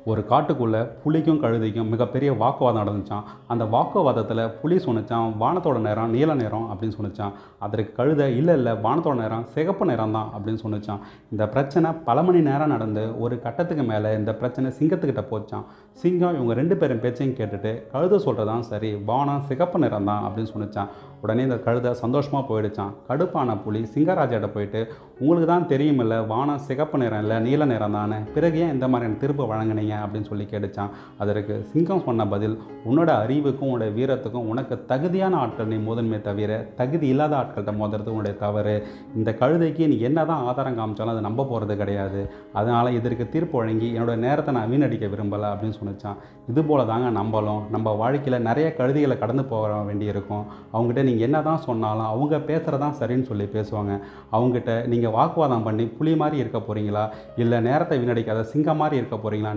ஒரு காட்டுக்குள்ளே புலிக்கும் கழுதைக்கும் மிகப்பெரிய வாக்குவாதம் நடந்துச்சான். அந்த வாக்குவாதத்தில் புலி சொன்னுச்சான், வானத்தோட நிறம் நீல நிறம் அப்படின்னு சொன்னுச்சான். அதற்கு கழுதை இல்லை இல்லை, வானத்தோட நிறம் சிகப்பு நிறம் தான் அப்படின்னு சொன்னுச்சான். இந்த பிரச்சனை பல மணி நேரம் நடந்து ஒரு கட்டத்துக்கு மேலே இந்த பிரச்சனை சிங்கத்துக்கிட்ட போச்சான். சிங்கம் இவங்க 2 பேரும் பேச்சையும் கேட்டுட்டு கழுதை சொல்கிறதான் சரி, வானம் சிகப்பு நிறம் தான் அப்படின்னு சொன்னுச்சான். உடனே இந்த கழுதை சந்தோஷமாக போயிடுச்சான். கடுப்பான புலி சிங்கராஜாட்ட போயிட்டு, உங்களுக்கு தான் தெரியுமில்ல வானம் சிகப்பு நிறம் இல்லை நீல நிறம் தானே, பிறகு ஏன் இந்த மாதிரியான தீர்ப்பு வழங்கினீங்க அப்படின்னு சொல்லி கேட்டுச்சான். அதற்கு சிங்கம் சொன்ன பதில், உன்னோட அறிவுக்கும் உன்னோட வீரத்துக்கும் உனக்கு தகுதியான ஆட்கள் நீ மோதன்மே தவிர தகுதி இல்லாத ஆட்கள்கிட்ட மோதுறது உன்னுடைய தவறு. இந்த கழுதைக்கு நீ என்ன தான் ஆதாரம் காமிச்சாலும் அதை நம்ப போகிறது கிடையாது. அதனால் இதற்கு தீர்ப்பு வழங்கி என்னோட நேரத்தை நான் வீணடிக்க விரும்பலை அப்படின்னு சொன்னிச்சான். இது போல தாங்க நம்பலும் நம்ம வாழ்க்கையில் நிறைய கழுதைகளை கடந்து போக வேண்டியிருக்கும். அவங்ககிட்ட நீங்கள் என்ன தான் சொன்னாலும் அவங்க பேசுகிறதான் சரின்னு சொல்லி பேசுவாங்க. அவங்ககிட்ட நீங்கள் வாக்குவாதம் பண்ணி புலி மாதிரி இருக்க போகிறீங்களா, இல்லை நேரத்தை வீணடிக்காத சிங்கம் மாதிரி இருக்க போகிறீங்களா?